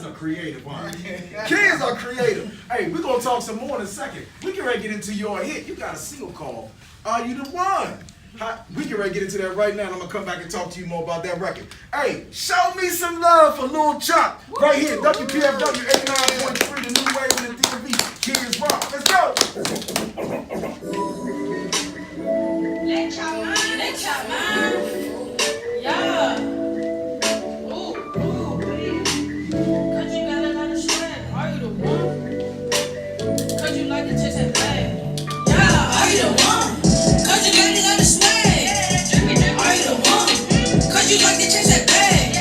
are creative, huh? Kids are creative. Hey, we're going to talk some more in a second. We can ready to get into your hit. You got a single called Are You The One? We can ready to get into that right now, and I'm going to come back and talk to you more about that record. Hey, show me some love for Lil Chop. Right here, WPFW 89.3, the new wave in the DMV. Kids rock. Let's go. Let chop, man. Yeah. Ooh, baby. Cause you got a lot of swag. Are you the one? Cause you like to chase that bag. Yeah, are you the one? Cause you got a lot of swag. Are you the one? Cause you like to chase that bag.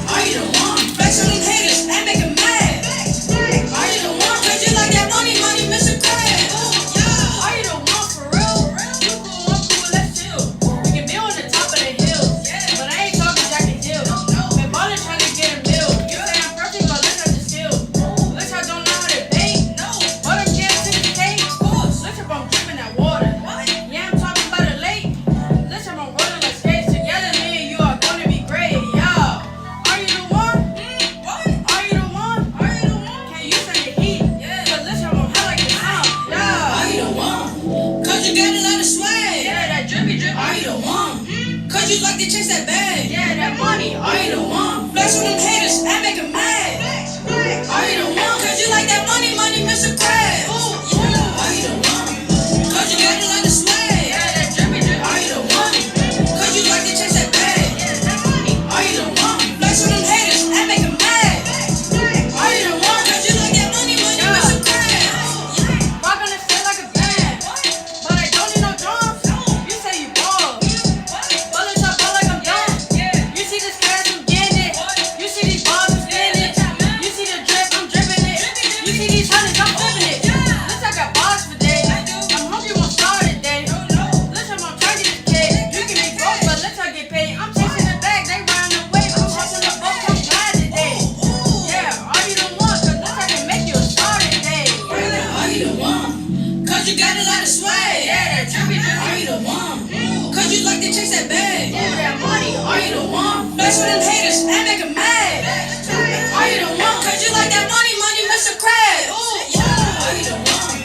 Are you the one? Flex on them haters and make them mad. Are you the one? Cause you like that money, Mr. Crab. Are you the one for real? You cool, I'm cool, let's chill. We can be on the top of the hill, but I ain't talking Jack and Jill. Been ballin' trying to get a meal. You say I'm perfect, but let's have the skill. Let's I don't know how to bake. But I'm getting to the cake. Let's up, I'm dripping that water. Yeah, I'm talking about a lake. Let's up, I'm rolling like skates. Together, me and you are gonna be great. Yeah. Are you the one? Are you the one? Can you send the heat? Cause let's up, I'm hot like the sun. Yeah. Are you the one? Cause you got a lot of swag. Yeah, that drippy drip. Are you the one? Cause you like to chase that bag. Yeah, that money. Are you the one? Flex on them haters and make them mad. Are you the one? Cause you like that money, Mr. Crab. Are you the one? Cause you got a lot of swag. Yeah, that drippy drip. Are you the one? Cause you like to chase that bag. Are you the one? Flex on them haters and make them mad. Are you the one? Cause you like that money, Mr. Crab. Rock on the set like a band, but I don't need no drums. You say you ball, bullets up ball like I'm done. You see this cash, I'm getting it. You see these balls, I'm spinning it. You see the drip, I'm dripping it. You see these hundreds, I'm flipping it. Looks like I got bars for days. I'm hungry, won't start today. Looks like I'm trying to get this kid. You can be broke, but let's not get paid. I'm chasing the bag, they round the way. I'm hustling the boat, I'm glad today. Yeah, are you the one? Cause looks like I can make you a star today. Are you the one? Cause you got a lot of swag. Yeah, that drippy drip. Are you the one? Cause you like to chase that bag. Yeah, that money. Are you the one? Flex with them haters and make them mad. Are you the one? Cause you like that money, Mr. Crab. Are you the one?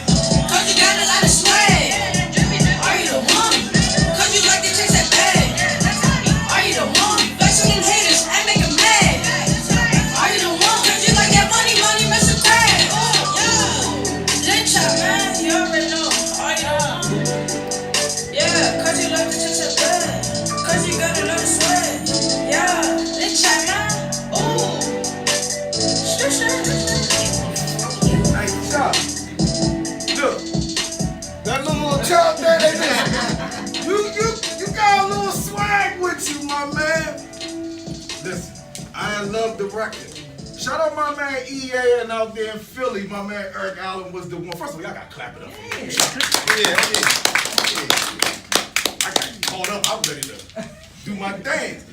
Cause you got a lot of swag. Are you the one? Cause you like to chase that bag. Are you the one? Flex with them haters and make them mad. Are you the one? Cause you like that money, Mr. Crab. Let chop, man. You already know. Are you the one? Yeah, cause you like to chase that bag. Cause you got a lot of swag. Yeah, let chop, man. Ooh. Hey, Chop. Look, that little Chop there, hey, listen. You got a little swag with you, my man. Listen, I love the record. Shout out my man EA and out there in Philly, my man Eric Allen was the one. First of all, y'all got to clap it up for you. Yeah. I got caught up. I was ready to do my dance.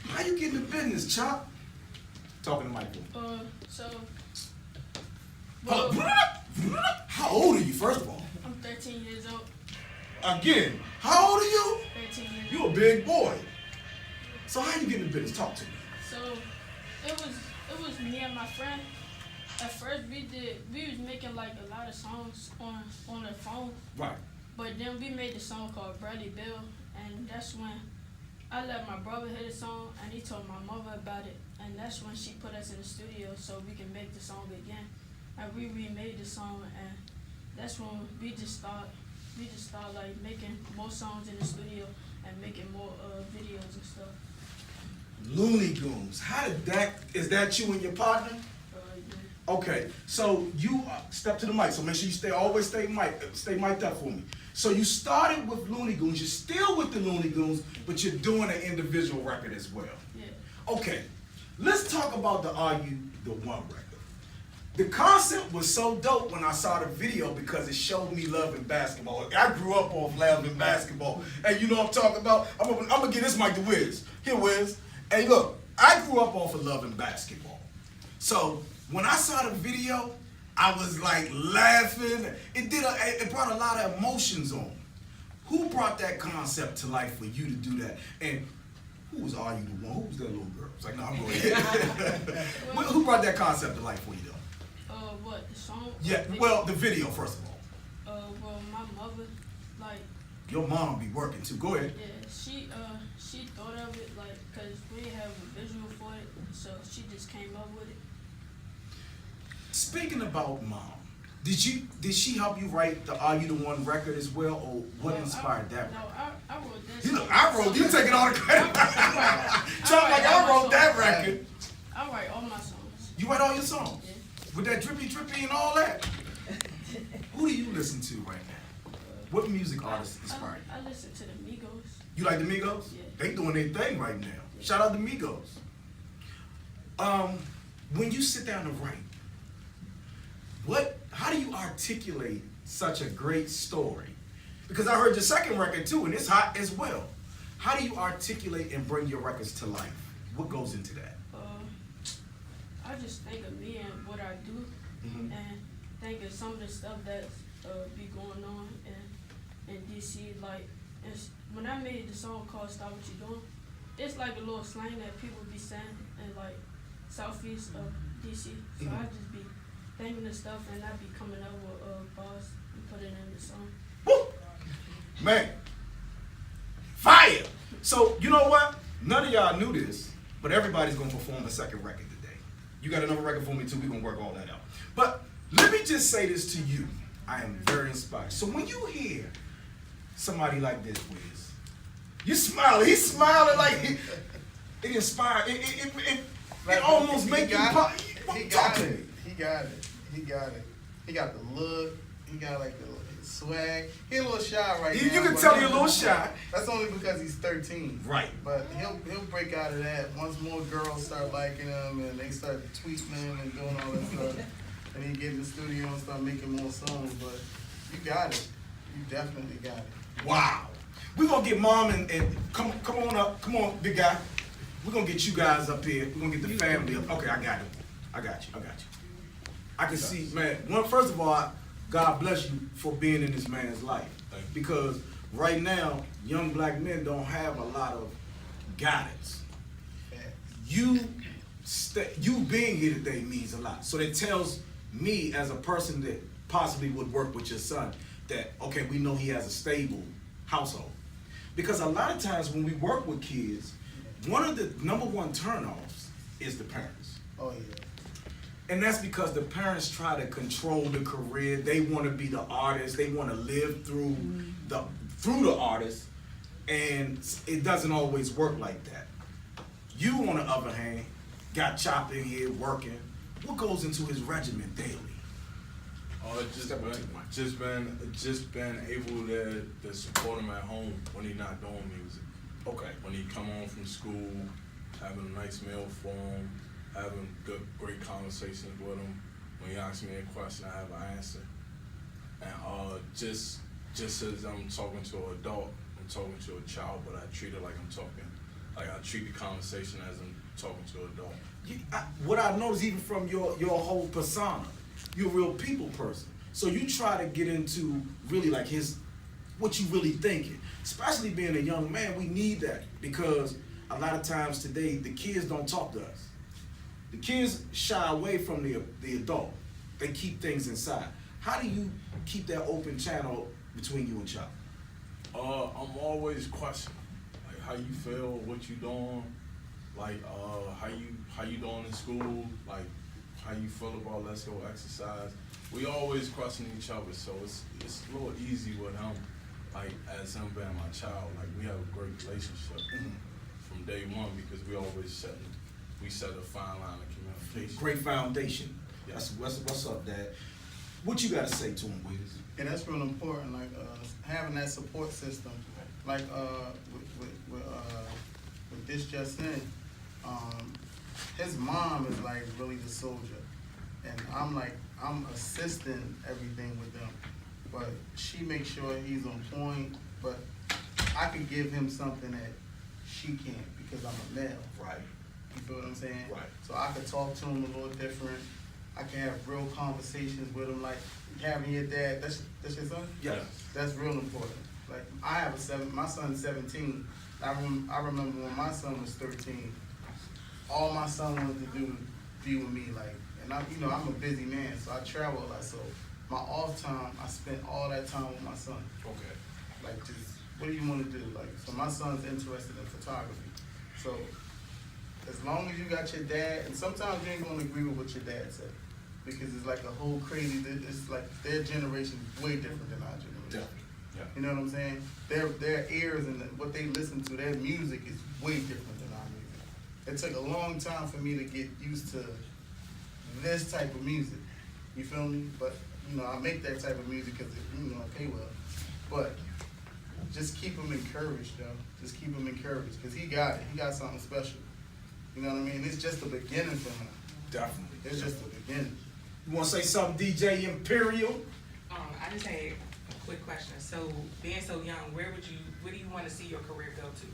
How you getting the business, Chop? Talking to Michael. How old are you, first of all? I'm 13 years old. Again, how old are you? 13 years old. You a big boy. So how you getting the business? Talk to me. So it was me and my friend. At first we was making like a lot of songs on the phone. Right. But then we made the song called Bradley Bill, and that's when I let my brother hear the song, and he told my mother about it, and that's when she put us in the studio so we can make the song again. And we remade the song, and that's when we just start like making more songs in the studio and making more videos and stuff. Looney Goons. How did that? Is that you and your partner? Yeah. Okay. So you step to the mic. So make sure you always stay mic'd up for me. So you started with Looney Goons. You're still with the Looney Goons, but you're doing an individual record as well. Yeah. Okay. Let's talk about the Are You the One record. The concept was so dope when I saw the video because it showed me loving basketball. I grew up off loving basketball. And you know what I'm talking about? I'm gonna give this mic to Wiz. Here, Wiz. Hey, look, I grew up off of loving basketball. So when I saw the video, I was like laughing. It brought a lot of emotions on. Who brought that concept to life for you to do that? And who was Are You the One? Who was that little girl? It's like, no, I'm going ahead. Who brought that concept to life for you, though? What, the song? Yeah, well, the video, first of all. Well, my mother, like, Your mom be working, too. Go ahead. yeah, she thought of it, like, cause we didn't have a visual for it, so she just came up with it. Speaking about mom, did she help you write the Are You the One record as well, or what inspired that? No, I wrote that. You song. look, I wrote. You taking all the credit? Trying like I wrote that record. I write all my songs. You write all your songs Yeah. with that drippy and all that. Who do you listen to right now? What music artists inspire you? I listen to the Migos. You like the Migos? Yeah. They doing their thing right now. Shout out to Migos. When you sit down to write, how do you articulate such a great story? Because I heard your second record too, and it's hot as well. How do you articulate and bring your records to life? What goes into that? I just think of me and what I do, Mhm. and think of some of the stuff that's be going on in DC. Like, when I made the song called "Stop What You Doing," it's like a little slang that people be saying in like southeast of DC. So I just be thinking of stuff, and I be coming up with bars and put it in the song. Woo! Man, fire! So you know what? None of y'all knew this, but everybody's gonna perform a second record today. You got another record for me too. We're gonna work all that out. But let me just say this to you. I am very inspired. So when you hear somebody like this, Wiz, you smile. He's smiling like it inspired. It almost make you pop. He Talk got to it. me. He got it. He got it. He got the look. He got like the swag. He a little shy right now. You can but tell you're a little shy. That's only because he's 13. Right. But he'll break out of that once more girls start liking him and they start tweeting him and doing all that stuff. And he get in the studio and start making more songs. But you got it. You definitely got it. Wow. We're gonna get mom and come on up. Come on, big guy. We're gonna get you guys up here. We're gonna get the family up. Okay, I got it. I got you. I can see, man. First of all, God bless you for being in this man's life. Because right now, young black men don't have a lot of guidance. You being here today means a lot. So that tells me as a person that possibly would work with your son that, okay, we know he has a stable household. Because a lot of times when we work with kids, one of the number one turnoffs is the parents. Oh, yeah. And that's because the parents try to control the career. They want to be the artist. They want to live through the artist. And it doesn't always work like that. You, on the other hand, got Chop in here working. What goes into his regimen daily? Just been able to support him at home when he not doing music. Okay. When he come home from school, having a nice meal for him, having great conversations with him. When he asks me a question, I have an answer. And just as I'm talking to an adult, I'm talking to a child, but I treat it like I treat the conversation as I'm talking to an adult. What I noticed even from your whole persona, you're a real people person. So you try to get into really like what you really thinking. Especially being a young man, we need that because a lot of times today the kids don't talk to us. The kids shy away from the adult. They keep things inside. How do you keep that open channel between you and Chop? I'm always questioning, like how you feel, what you doing, like how you doing in school, like how you feel about let's go exercise. We always question each other, so it's a little easy with him. Like as him being my child, like we have a great relationship from day one because we always set a fine line of communication. Great foundation. Yes. What's up, Dad? What you got to say to him, Wiz? And that's real important, like having that support system. Like with this just in, his mom is like really the soldier, and I'm assisting everything with them, but she makes sure he's on point. But I can give him something that she can't because I'm a male. Right. You feel what I'm saying? Right. So I could talk to him a little different. I can have real conversations with him, like having your dad. That's your son? Yeah. That's real important. Like I have my son's 17, I remember when my son was 13, all my son wanted to do was be with me, like, and I'm a busy man, so I travel a lot, so my off time, I spent all that time with my son. Okay. Like, just, what do you want to do? Like, so my son's interested in photography. So, as long as you got your dad, and sometimes you ain't gonna agree with what your dad said, because it's like a whole crazy, it's like their generation is way different than our generation. Definitely. Yeah. You know what I'm saying? Their ears and what they listen to, their music is way different than our music. It took a long time for me to get used to this type of music. You feel me? But, I make that type of music because, I pay well. But just keep him encouraged, yo. Just keep him encouraged because he got it. He got something special. You know what I mean? It's just the beginning for him. Definitely. It's just the beginning. You want to say something, DJ Imperial? I just had a quick question. So, being so young, where do you want to see your career go to?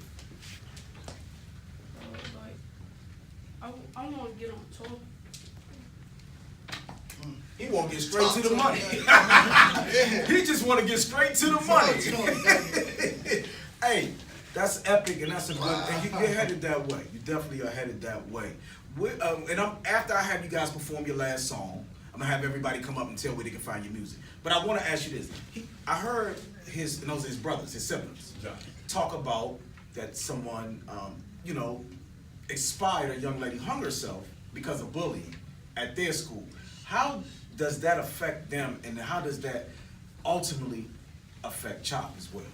I want to get on tour. He want to get straight to the money. He just want to get straight to the money. Hey, that's epic, and that's a good. And you're headed that way. You definitely are headed that way. After I have you guys perform your last song, I'm gonna have everybody come up and tell where they can find your music. But I want to ask you this: I heard his brothers, his siblings, talk about that someone, expired a young lady, hung herself because of bullying at their school. How does that affect them, and how does that ultimately affect Chop as well?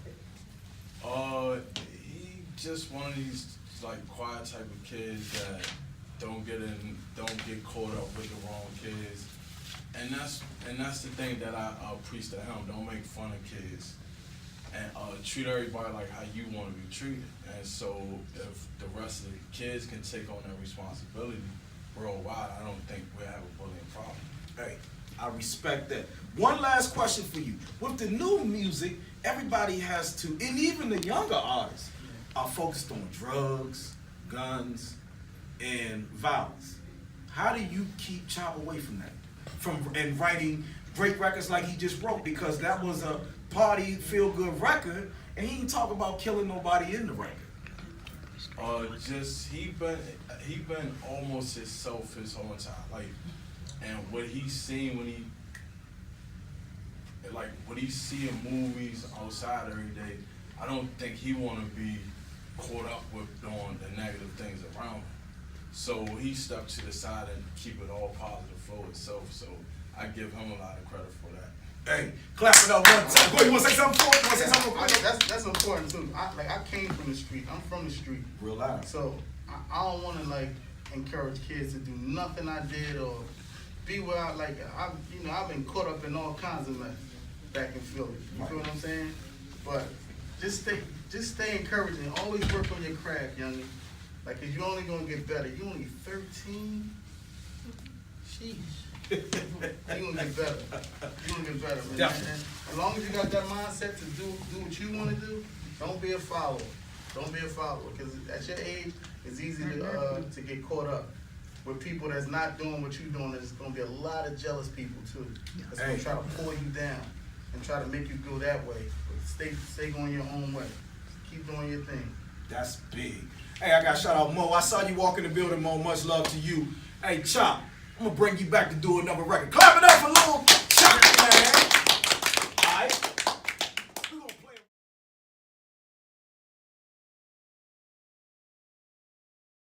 He just one of these like quiet type of kids that don't get caught up with the wrong kids, and that's the thing that I preach to him. Don't make fun of kids, and treat everybody like how you want to be treated. And so if the rest of the kids can take on that responsibility worldwide, I don't think we'll have a bullying problem. Hey, I respect that. One last question for you. With the new music, everybody has to, and even the younger artists, are focused on drugs, guns, and violence. How do you keep Chop away from that? And writing great records like he just wrote, because that was a party, feel-good record, and he didn't talk about killing nobody in the record. He been almost himself his whole time. Like, and what he's seen what he see in movies outside every day, I don't think he want to be caught up with doing the negative things around him. So he stepped to the side and keep it all positive for himself. So I give him a lot of credit for that. Hey, clap it up one time. Go, you want to say something for it? You want to say something? That's important too. I came from the street. I'm from the street. Real loud. So I don't want to encourage kids to do nothing I did or be where I've been caught up in all kinds of mess back in Philly. You feel what I'm saying? But just stay encouraging. Always work on your craft, youngin'. Cause you're only gonna get better. You only 13. Sheesh. You're gonna get better. You're gonna get better, man. Definitely. And as long as you got that mindset to do what you want to do, don't be a follower. Don't be a follower, because at your age, it's easy to get caught up with people that's not doing what you're doing. There's gonna be a lot of jealous people too. That's gonna try to pull you down and try to make you go that way. But stay going your own way. Keep doing your thing. That's big. Hey, I got to shout out Mo. I saw you walk in the building, Mo. Much love to you. Hey, Chop, I'm going to bring you back to do another record. Clap it up for little Chop, man.